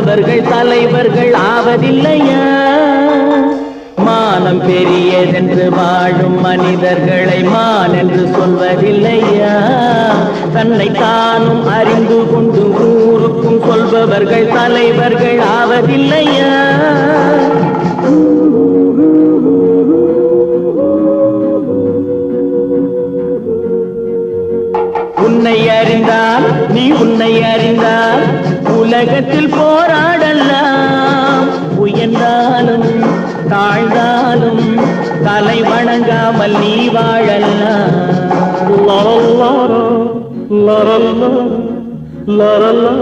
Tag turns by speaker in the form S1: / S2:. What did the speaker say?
S1: சொல்பவர்கள் தலைவர்கள் ஆவதில்லையா? மானம் பெரியதென்று வாழும் மனிதர்களை மான் என்று சொல்வதில்லையா? தன்னை தானும் அறிந்து கொண்டு ஊருக்கும் சொல்பவர்கள் தலைவர்கள் ஆவதில்லையா? உன்னை அறிந்தால் நீ உன்னை அறிந்தால் உலகத்தில் போராடலாம். உயர்ந்தாலும் தாழ்ந்தாலும் தலை வணங்காமல் நீ வாழலாம். லரல்லா